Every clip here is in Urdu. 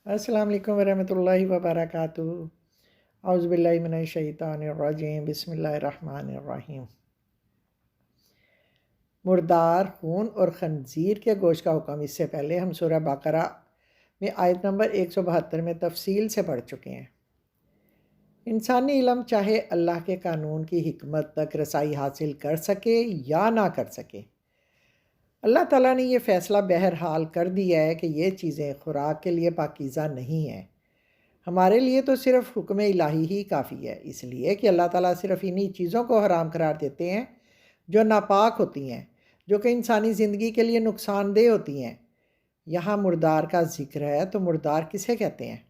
السلام علیکم ورحمۃ اللہ وبرکاتہ۔ اعوذ باللہ من الشیطان الرجیم، بسم اللہ الرحمن الرحیم۔ مردار، خون اور خنزیر کے گوشت کا حکم، اس سے پہلے ہم سورہ بقرہ میں آیت نمبر 172 میں تفصیل سے پڑھ چکے ہیں۔ انسانی علم چاہے اللہ کے قانون کی حکمت تک رسائی حاصل کر سکے یا نہ کر سکے، اللہ تعالیٰ نے یہ فیصلہ بہرحال کر دیا ہے کہ یہ چیزیں خوراک کے لیے پاکیزہ نہیں ہیں۔ ہمارے لیے تو صرف حکم الہی ہی کافی ہے، اس لیے کہ اللہ تعالیٰ صرف انہی چیزوں کو حرام قرار دیتے ہیں جو ناپاک ہوتی ہیں، جو کہ انسانی زندگی کے لیے نقصان دہ ہوتی ہیں۔ یہاں مردار کا ذکر ہے تو مردار کسے کہتے ہیں؟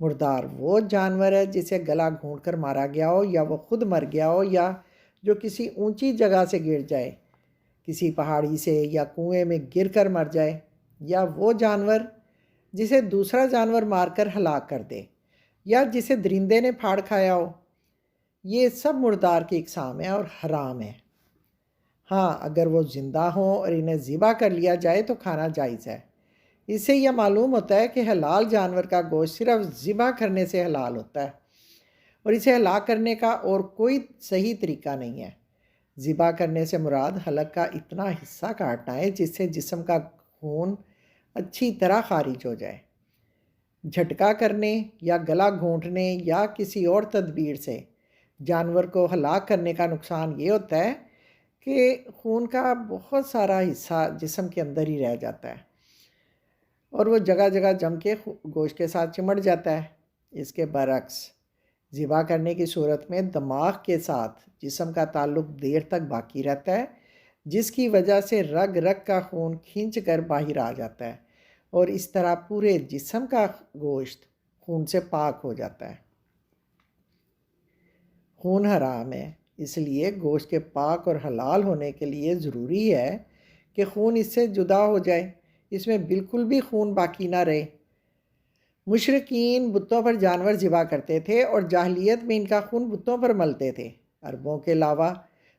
مردار وہ جانور ہے جسے گلا گھونٹ کر مارا گیا ہو، یا وہ خود مر گیا ہو، یا جو کسی اونچی جگہ سے گر جائے، کسی پہاڑی سے یا کنویں میں گر کر مر جائے، یا وہ جانور جسے دوسرا جانور مار کر ہلاک کر دے، یا جسے درندے نے پھاڑ کھایا ہو۔ یہ سب مردار کی اقسام ہیں اور حرام ہیں۔ ہاں، اگر وہ زندہ ہوں اور انہیں ذبح کر لیا جائے تو کھانا جائز ہے۔ اس سے یہ معلوم ہوتا ہے کہ حلال جانور کا گوشت صرف ذبح کرنے سے حلال ہوتا ہے، اور اسے ہلاک کرنے کا اور کوئی صحیح طریقہ نہیں ہے۔ ذبح کرنے سے مراد حلق کا اتنا حصہ کاٹنا ہے جس سے جسم کا خون اچھی طرح خارج ہو جائے۔ جھٹکا کرنے یا گلا گھونٹنے یا کسی اور تدبیر سے جانور کو ہلاک کرنے کا نقصان یہ ہوتا ہے کہ خون کا بہت سارا حصہ جسم کے اندر ہی رہ جاتا ہے، اور وہ جگہ جگہ جم کے گوشت کے ساتھ چمٹ جاتا ہے۔ اس کے برعکس ذبح کرنے کی صورت میں دماغ کے ساتھ جسم کا تعلق دیر تک باقی رہتا ہے، جس کی وجہ سے رگ رگ کا خون کھینچ کر باہر آ جاتا ہے، اور اس طرح پورے جسم کا گوشت خون سے پاک ہو جاتا ہے۔ خون حرام ہے، اس لیے گوشت کے پاک اور حلال ہونے کے لیے ضروری ہے کہ خون اس سے جدا ہو جائے، اس میں بالکل بھی خون باقی نہ رہے۔ مشرکین بتوں پر جانور ذبح کرتے تھے اور جاہلیت میں ان کا خون بتوں پر ملتے تھے۔ عربوں کے علاوہ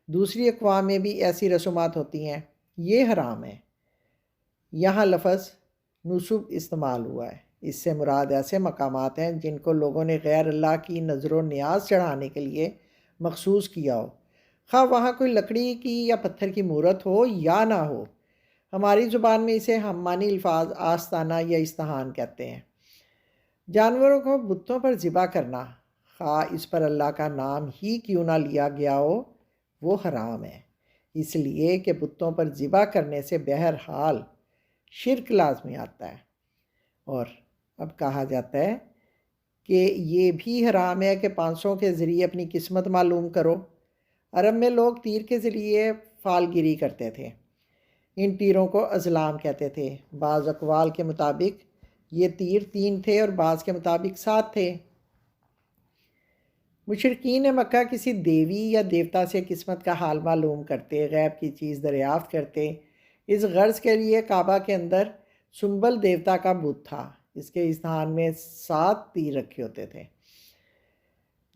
دوسری اقوام میں بھی ایسی رسومات ہوتی ہیں، یہ حرام ہے۔ یہاں لفظ نصب استعمال ہوا ہے، اس سے مراد ایسے مقامات ہیں جن کو لوگوں نے غیر اللہ کی نظر و نیاز چڑھانے کے لیے مخصوص کیا ہو، خواہ وہاں کوئی لکڑی کی یا پتھر کی مورت ہو یا نہ ہو۔ ہماری زبان میں اسے ہم معنی الفاظ آستانہ یا استحان کہتے ہیں۔ جانوروں کو بتوں پر ذبح کرنا، خواہ اس پر اللہ کا نام ہی کیوں نہ لیا گیا ہو، وہ حرام ہے، اس لیے کہ بتوں پر ذبح کرنے سے بہرحال شرک لازمی آتا ہے۔ اور اب کہا جاتا ہے کہ یہ بھی حرام ہے کہ پانسوں کے ذریعے اپنی قسمت معلوم کرو۔ عرب میں لوگ تیر کے ذریعے فال گیری کرتے تھے، ان تیروں کو ازلام کہتے تھے۔ بعض اقوال کے مطابق یہ تیر 3 تھے اور بعض کے مطابق 7 تھے۔ مشرکین مکہ کسی دیوی یا دیوتا سے قسمت کا حال معلوم کرتے، غیب کی چیز دریافت کرتے۔ اس غرض کے لیے کعبہ کے اندر سنبل دیوتا کا بت تھا، اس کے استحان میں 7 تیر رکھے ہوتے تھے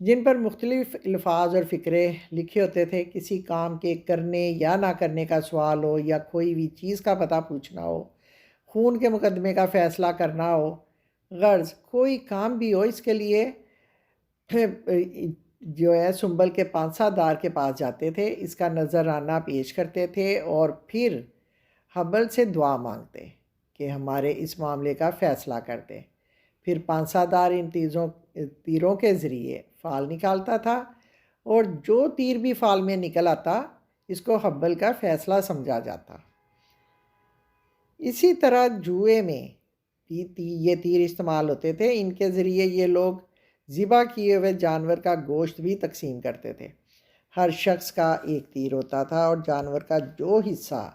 جن پر مختلف الفاظ اور فقرے لکھے ہوتے تھے۔ کسی کام کے کرنے یا نہ کرنے کا سوال ہو، یا کوئی بھی چیز کا پتہ پوچھنا ہو، خون کے مقدمے کا فیصلہ کرنا ہو، غرض کوئی کام بھی ہو، اس کے لیے جو ہے سنبل کے پانسا دار کے پاس جاتے تھے، اس کا نذرانہ پیش کرتے تھے اور پھر حبل سے دعا مانگتے کہ ہمارے اس معاملے کا فیصلہ کر دے۔ پھر پانسا دار ان تیروں کے ذریعے فال نکالتا تھا، اور جو تیر بھی فال میں نکل آتا اس کو حبل کا فیصلہ سمجھا جاتا۔ اسی طرح جوئے میں یہ تیر استعمال ہوتے تھے، ان کے ذریعے یہ لوگ ذبح کیے ہوئے جانور کا گوشت بھی تقسیم کرتے تھے۔ ہر شخص کا ایک تیر ہوتا تھا، اور جانور کا جو حصہ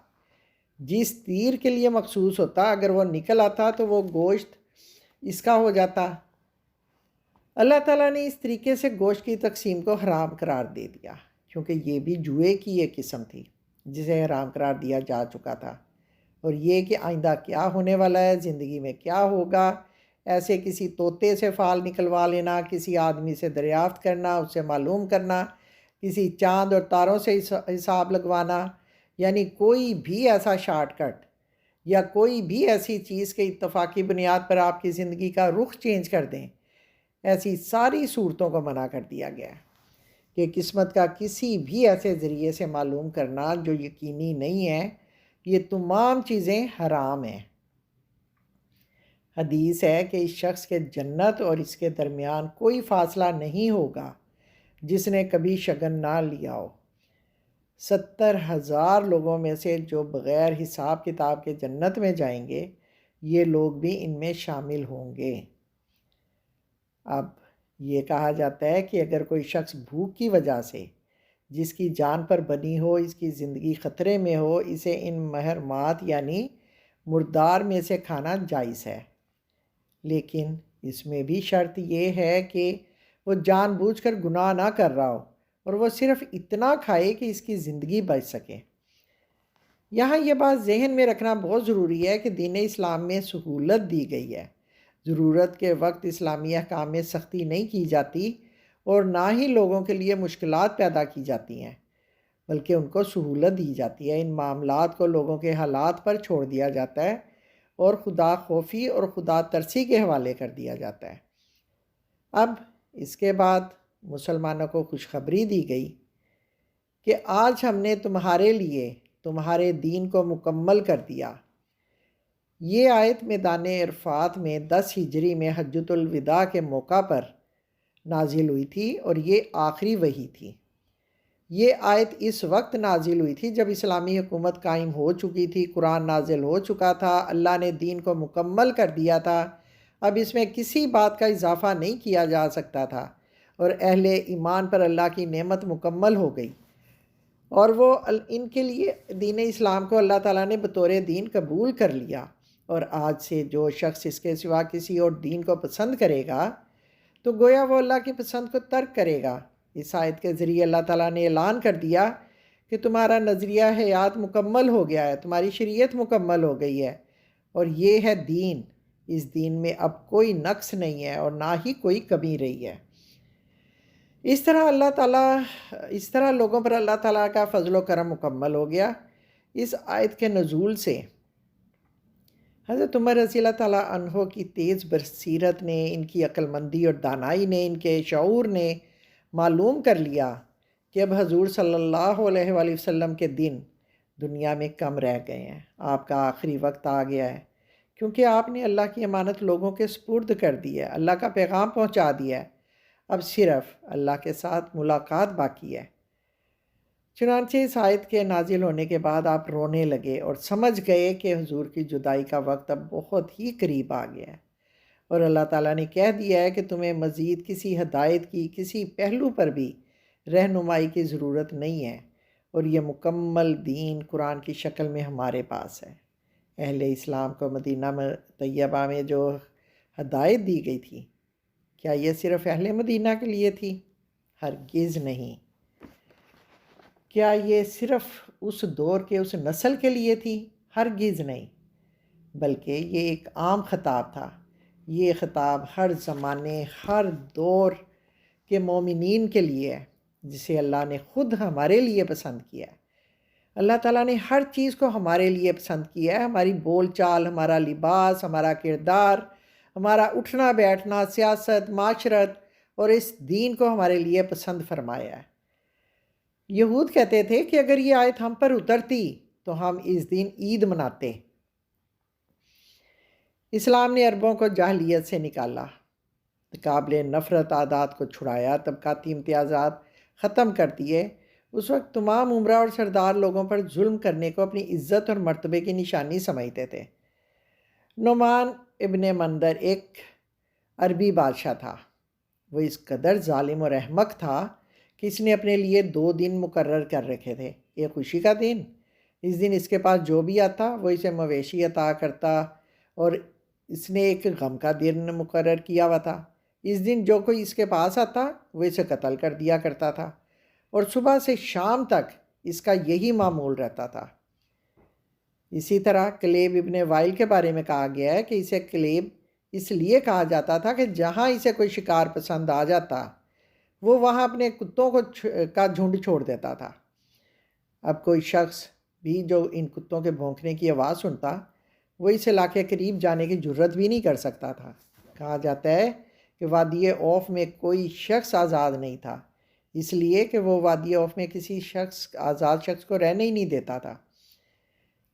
جس تیر کے لیے مخصوص ہوتا، اگر وہ نکل آتا تو وہ گوشت اس کا ہو جاتا۔ اللہ تعالیٰ نے اس طریقے سے گوشت کی تقسیم کو حرام قرار دے دیا، کیونکہ یہ بھی جوئے کی ایک قسم تھی جسے حرام قرار دیا جا چکا تھا۔ اور یہ کہ آئندہ کیا ہونے والا ہے، زندگی میں کیا ہوگا، ایسے کسی طوطے سے فال نکلوا لینا، کسی آدمی سے دریافت کرنا، اس سے معلوم کرنا، کسی چاند اور تاروں سے حساب لگوانا، یعنی کوئی بھی ایسا شارٹ کٹ یا کوئی بھی ایسی چیز کے اتفاقی بنیاد پر آپ کی زندگی کا رخ چینج کر دیں، ایسی ساری صورتوں کو منع کر دیا گیا ہے کہ قسمت کا کسی بھی ایسے ذریعے سے معلوم کرنا جو یقینی نہیں ہے، یہ تمام چیزیں حرام ہیں۔ حدیث ہے کہ اس شخص کے جنت اور اس کے درمیان کوئی فاصلہ نہیں ہوگا جس نے کبھی شگن نہ لیا ہو۔ 70,000 لوگوں میں سے جو بغیر حساب کتاب کے جنت میں جائیں گے، یہ لوگ بھی ان میں شامل ہوں گے۔ اب یہ کہا جاتا ہے کہ اگر کوئی شخص بھوک کی وجہ سے جس کی جان پر بنی ہو، اس کی زندگی خطرے میں ہو، اسے ان محرمات یعنی مردار میں سے کھانا جائز ہے، لیکن اس میں بھی شرط یہ ہے کہ وہ جان بوجھ کر گناہ نہ کر رہا ہو اور وہ صرف اتنا کھائے کہ اس کی زندگی بچ سکے۔ یہاں یہ بات ذہن میں رکھنا بہت ضروری ہے کہ دین اسلام میں سہولت دی گئی ہے۔ ضرورت کے وقت اسلامی احکام میں سختی نہیں کی جاتی اور نہ ہی لوگوں کے لیے مشکلات پیدا کی جاتی ہیں، بلکہ ان کو سہولت دی جاتی ہے۔ ان معاملات کو لوگوں کے حالات پر چھوڑ دیا جاتا ہے اور خدا خوفی اور خدا ترسی کے حوالے کر دیا جاتا ہے۔ اب اس کے بعد مسلمانوں کو خوشخبری دی گئی کہ آج ہم نے تمہارے لیے تمہارے دین کو مکمل کر دیا۔ یہ آیت میدان عرفات میں 10 ہجری میں حجۃ الوداع کے موقع پر نازل ہوئی تھی اور یہ آخری وحی تھی۔ یہ آیت اس وقت نازل ہوئی تھی جب اسلامی حکومت قائم ہو چکی تھی، قرآن نازل ہو چکا تھا، اللہ نے دین کو مکمل کر دیا تھا، اب اس میں کسی بات کا اضافہ نہیں کیا جا سکتا تھا، اور اہل ایمان پر اللہ کی نعمت مکمل ہو گئی، اور وہ ان کے لیے دین اسلام کو اللہ تعالیٰ نے بطور دین قبول کر لیا۔ اور آج سے جو شخص اس کے سوا کسی اور دین کو پسند کرے گا تو گویا وہ اللہ کی پسند کو ترک کرے گا۔ اس آیت کے ذریعے اللہ تعالیٰ نے اعلان کر دیا کہ تمہارا نظریہ حیات مکمل ہو گیا ہے، تمہاری شریعت مکمل ہو گئی ہے، اور یہ ہے دین۔ اس دین میں اب کوئی نقص نہیں ہے اور نہ ہی کوئی کمی رہی ہے۔ اس طرح لوگوں پر اللہ تعالیٰ کا فضل و کرم مکمل ہو گیا۔ اس آیت کے نزول سے حضرت عمر رضی اللہ تعالیٰ عنہ کی تیز بصیرت نے، ان کی عقل مندی اور دانائی نے، ان کے شعور نے معلوم کر لیا کہ اب حضور صلی اللہ علیہ وآلہ وسلم کے دن دنیا میں کم رہ گئے ہیں، آپ کا آخری وقت آ گیا ہے، کیونکہ آپ نے اللہ کی امانت لوگوں کے سپرد کر دی ہے، اللہ کا پیغام پہنچا دیا ہے، اب صرف اللہ کے ساتھ ملاقات باقی ہے۔ چنانچہ اس آیت کے نازل ہونے کے بعد آپ رونے لگے اور سمجھ گئے کہ حضور کی جدائی کا وقت اب بہت ہی قریب آ گیا ہے، اور اللہ تعالیٰ نے کہہ دیا ہے کہ تمہیں مزید کسی ہدایت کی کسی پہلو پر بھی رہنمائی کی ضرورت نہیں ہے، اور یہ مکمل دین قرآن کی شکل میں ہمارے پاس ہے۔ اہل اسلام کو مدینہ طیبہ میں جو ہدایت دی گئی تھی، کیا یہ صرف اہل مدینہ کے لیے تھی؟ ہرگز نہیں۔ کیا یہ صرف اس دور کے اس نسل کے لیے تھی؟ ہرگز نہیں، بلکہ یہ ایک عام خطاب تھا۔ یہ خطاب ہر زمانے، ہر دور کے مومنین کے لیے ہے، جسے اللہ نے خود ہمارے لیے پسند کیا ہے۔ اللہ تعالیٰ نے ہر چیز کو ہمارے لیے پسند کیا ہے، ہماری بول چال، ہمارا لباس، ہمارا کردار، ہمارا اٹھنا بیٹھنا، سیاست، معاشرت، اور اس دین کو ہمارے لیے پسند فرمایا ہے۔ یہود کہتے تھے کہ اگر یہ آیت ہم پر اترتی تو ہم اس دن عید مناتے۔ اسلام نے عربوں کو جاہلیت سے نکالا، قابل نفرت عادات کو چھڑایا، طبقاتی امتیازات ختم کر دیے۔ اس وقت تمام امراء اور سردار لوگوں پر ظلم کرنے کو اپنی عزت اور مرتبے کی نشانی سمجھتے تھے۔ نعمان ابن مندر ایک عربی بادشاہ تھا۔ وہ اس قدر ظالم اور احمق تھا کہ اس نے اپنے لیے 2 دن مقرر کر رکھے تھے۔ ایک خوشی کا دن، اس دن اس کے پاس جو بھی آتا وہ اسے مویشی عطا کرتا، اور اس نے ایک غم کا دن مقرر کیا ہوا تھا۔ اس دن جو کوئی اس کے پاس آتا وہ اسے قتل کر دیا کرتا تھا، اور صبح سے شام تک اس کا یہی معمول رہتا تھا۔ اسی طرح کلیب ابن وائل کے بارے میں کہا گیا ہے کہ اسے کلیب اس لیے کہا جاتا تھا کہ جہاں اسے کوئی شکار پسند آ جاتا وہ وہاں اپنے کتوں کا جھنڈ چھوڑ دیتا تھا۔ اب کوئی شخص بھی جو ان کتوں کے بھونکنے کی آواز سنتا وہ اس علاقے کے قریب جانے کی جرت بھی نہیں کر سکتا تھا۔ کہا جاتا ہے کہ وادی اوف میں کوئی شخص آزاد نہیں تھا، اس لیے کہ وہ وادی اوف میں کسی آزاد شخص کو رہنے ہی نہیں دیتا تھا۔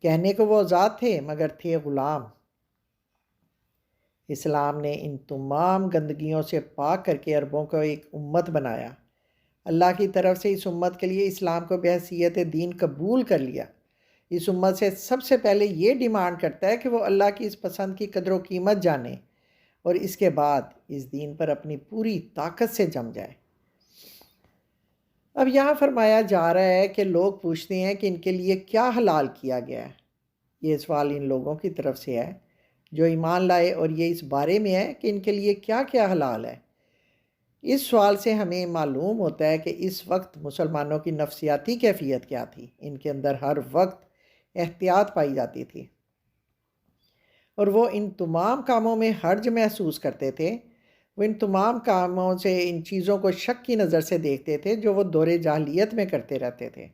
کہنے کو وہ آزاد تھے مگر تھے غلام۔ اسلام نے ان تمام گندگیوں سے پاک کر کے عربوں کو ایک امت بنایا۔ اللہ کی طرف سے اس امت کے لیے اسلام کو بحیثیت دین قبول کر لیا۔ اس امت سے سب سے پہلے یہ ڈیمانڈ کرتا ہے کہ وہ اللہ کی اس پسند کی قدر و قیمت جانے اور اس کے بعد اس دین پر اپنی پوری طاقت سے جم جائے۔ اب یہاں فرمایا جا رہا ہے کہ لوگ پوچھتے ہیں کہ ان کے لیے کیا حلال کیا گیا ہے۔ یہ سوال ان لوگوں کی طرف سے ہے جو ایمان لائے، اور یہ اس بارے میں ہے کہ ان کے لیے کیا کیا حلال ہے۔ اس سوال سے ہمیں معلوم ہوتا ہے کہ اس وقت مسلمانوں کی نفسیاتی کیفیت کیا تھی۔ ان کے اندر ہر وقت احتیاط پائی جاتی تھی، اور وہ ان تمام کاموں میں حرج محسوس کرتے تھے۔ وہ ان تمام کاموں سے ان چیزوں کو شک کی نظر سے دیکھتے تھے جو وہ دور جاہلیت میں کرتے رہتے تھے۔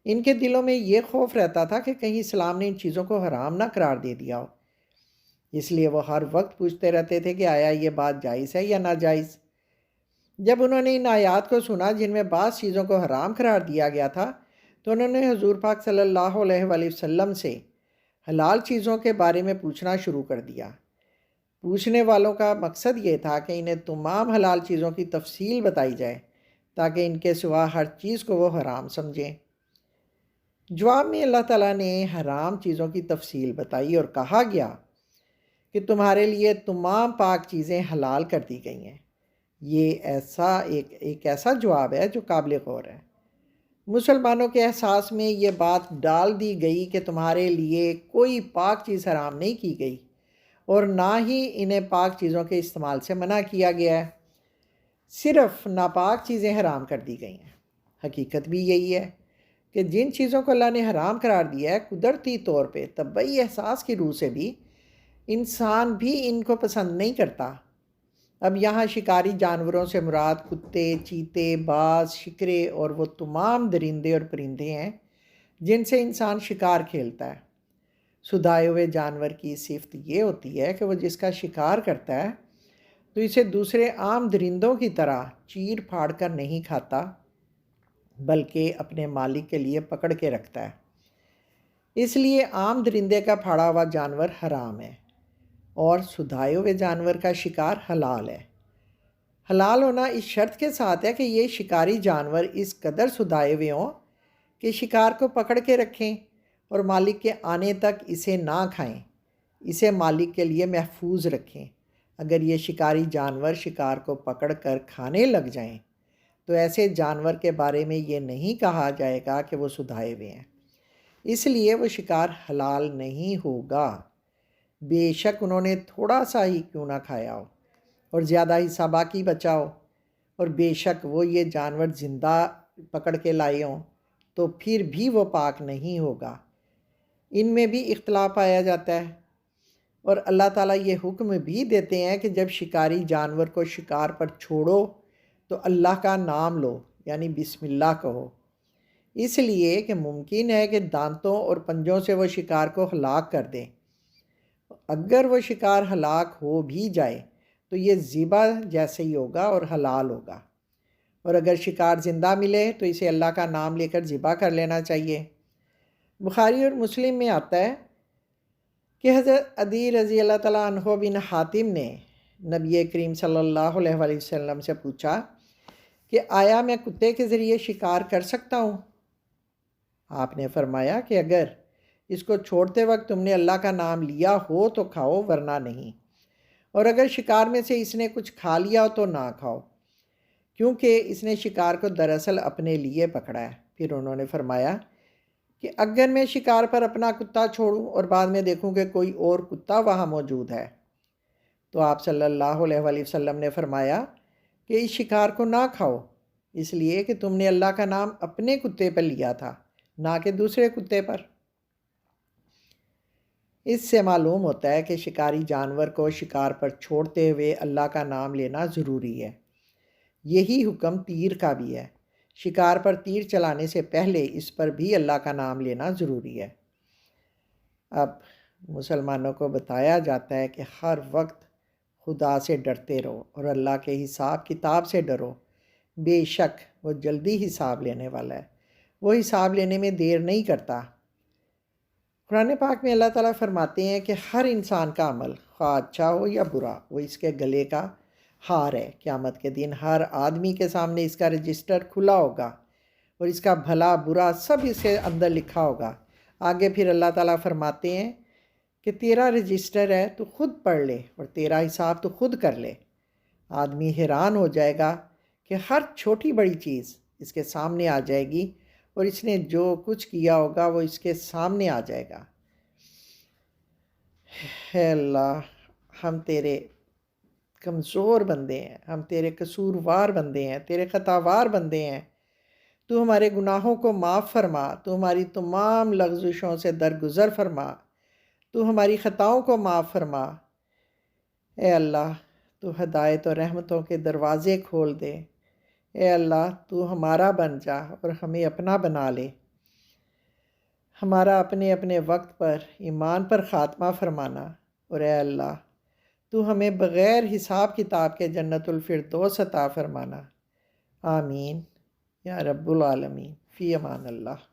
ان کے دلوں میں یہ خوف رہتا تھا کہ کہیں اسلام نے ان چیزوں کو حرام نہ قرار دے دیا ہو، اس لیے وہ ہر وقت پوچھتے رہتے تھے کہ آیا یہ بات جائز ہے یا ناجائز۔ جب انہوں نے ان آیات کو سنا جن میں بعض چیزوں کو حرام قرار دیا گیا تھا، تو انہوں نے حضور پاک صلی اللہ علیہ وآلہ وسلم سے حلال چیزوں کے بارے میں پوچھنا شروع کر دیا۔ پوچھنے والوں کا مقصد یہ تھا کہ انہیں تمام حلال چیزوں کی تفصیل بتائی جائے تاکہ ان کے سوا ہر چیز کو وہ حرام سمجھیں۔ جواب میں اللہ تعالیٰ نے حرام چیزوں کی تفصیل بتائی اور کہا گیا کہ تمہارے لیے تمام پاک چیزیں حلال کر دی گئی ہیں۔ یہ ایک ایسا جواب ہے جو قابل غور ہے۔ مسلمانوں کے احساس میں یہ بات ڈال دی گئی کہ تمہارے لیے کوئی پاک چیز حرام نہیں کی گئی، اور نہ ہی انہیں پاک چیزوں کے استعمال سے منع کیا گیا ہے، صرف ناپاک چیزیں حرام کر دی گئی ہیں۔ حقیقت بھی یہی ہے کہ جن چیزوں کو اللہ نے حرام قرار دیا ہے، قدرتی طور پہ طبعی احساس کی روح سے بھی انسان بھی ان کو پسند نہیں کرتا۔ اب یہاں شکاری جانوروں سے مراد کتے، چیتے، باز، شکرے اور وہ تمام درندے اور پرندے ہیں جن سے انسان شکار کھیلتا ہے۔ سدھائے ہوئے جانور کی صفت یہ ہوتی ہے کہ وہ جس کا شکار کرتا ہے تو اسے دوسرے عام درندوں کی طرح چیر پھاڑ کر نہیں کھاتا، بلکہ اپنے مالک کے لیے پکڑ کے رکھتا ہے۔ اس لیے عام درندے کا پھاڑا ہوا جانور حرام ہے، اور سدھائے ہوئے جانور کا شکار حلال ہے۔ حلال ہونا اس شرط کے ساتھ ہے کہ یہ شکاری جانور اس قدر سدھائے ہوئے ہوں کہ شکار کو پکڑ کے رکھیں اور مالک کے آنے تک اسے نہ کھائیں، اسے مالک کے لیے محفوظ رکھیں۔ اگر یہ شکاری جانور شکار کو پکڑ کر کھانے لگ جائیں تو ایسے جانور کے بارے میں یہ نہیں کہا جائے گا کہ وہ سدھائے ہوئے ہیں، اس لیے وہ شکار حلال نہیں ہوگا، بے شک انہوں نے تھوڑا سا ہی کیوں نہ کھایا ہو اور زیادہ حصہ باقی بچا ہو، اور بے شک وہ یہ جانور زندہ پکڑ کے لائے ہوں تو پھر بھی وہ پاک نہیں ہوگا۔ ان میں بھی اختلاف پایا جاتا ہے، اور اللہ تعالیٰ یہ حکم بھی دیتے ہیں کہ جب شکاری جانور کو شکار پر چھوڑو تو اللہ کا نام لو، یعنی بسم اللہ کہو، اس لیے کہ ممکن ہے کہ دانتوں اور پنجوں سے وہ شکار کو ہلاک کر دیں۔ اگر وہ شکار ہلاک ہو بھی جائے تو یہ ذبح جیسے ہی ہوگا اور حلال ہوگا، اور اگر شکار زندہ ملے تو اسے اللہ کا نام لے کر ذبح کر لینا چاہیے۔ بخاری اور مسلم میں آتا ہے کہ حضرت عدی رضی اللہ تعالیٰ عنہ بن حاتم نے نبی کریم صلی اللہ علیہ وآلہ وسلم سے پوچھا کہ آیا میں کتے کے ذریعے شکار کر سکتا ہوں؟ آپ نے فرمایا کہ اگر اس کو چھوڑتے وقت تم نے اللہ کا نام لیا ہو تو کھاؤ، ورنہ نہیں، اور اگر شکار میں سے اس نے کچھ کھا لیا ہو تو نہ کھاؤ، کیونکہ اس نے شکار کو دراصل اپنے لیے پکڑا ہے۔ پھر انہوں نے فرمایا کہ اگر میں شکار پر اپنا کتا چھوڑوں اور بعد میں دیکھوں کہ کوئی اور کتا وہاں موجود ہے، تو آپ صلی اللہ علیہ وآلہ وسلم نے فرمایا کہ اس شکار کو نہ کھاؤ، اس لیے کہ تم نے اللہ کا نام اپنے کتے پر لیا تھا، نہ کہ دوسرے کتے پر۔ اس سے معلوم ہوتا ہے کہ شکاری جانور کو شکار پر چھوڑتے ہوئے اللہ کا نام لینا ضروری ہے۔ یہی حکم تیر کا بھی ہے، شکار پر تیر چلانے سے پہلے اس پر بھی اللہ کا نام لینا ضروری ہے۔ اب مسلمانوں کو بتایا جاتا ہے کہ ہر وقت خدا سے ڈرتے رہو اور اللہ کے حساب کتاب سے ڈرو، بے شک وہ جلدی حساب لینے والا ہے، وہ حساب لینے میں دیر نہیں کرتا۔ قرآن پاک میں اللہ تعالیٰ فرماتے ہیں کہ ہر انسان کا عمل خواہ اچھا ہو یا برا وہ اس کے گلے کا ہار ہے۔ قیامت کے دن ہر آدمی کے سامنے اس کا رجسٹر کھلا ہوگا اور اس کا بھلا برا سب اس کے اندر لکھا ہوگا۔ آگے پھر اللہ تعالیٰ فرماتے ہیں کہ تیرا رجسٹر ہے تو خود پڑھ لے اور تیرا حساب تو خود کر لے۔ آدمی حیران ہو جائے گا کہ ہر چھوٹی بڑی چیز اس کے سامنے آ جائے گی اور اس نے جو کچھ کیا ہوگا وہ اس کے سامنے آ جائے گا۔ اے اللہ، ہم تیرے کمزور بندے ہیں، ہم تیرے قصوروار بندے ہیں، تیرے خطاوار بندے ہیں۔ تو ہمارے گناہوں کو معاف فرما، تو ہماری تمام لغزشوں سے درگزر فرما، تو ہماری خطاؤں کو معاف فرما۔ اے اللہ، تو ہدایت و رحمتوں کے دروازے کھول دے۔ اے اللہ، تو ہمارا بن جا اور ہمیں اپنا بنا لے۔ ہمارا اپنے اپنے وقت پر ایمان پر خاتمہ فرمانا، اور اے اللہ تو ہمیں بغیر حساب کتاب کے جنت الفردوس عطا فرمانا۔ آمین یا رب العالمین۔ فی امان اللہ۔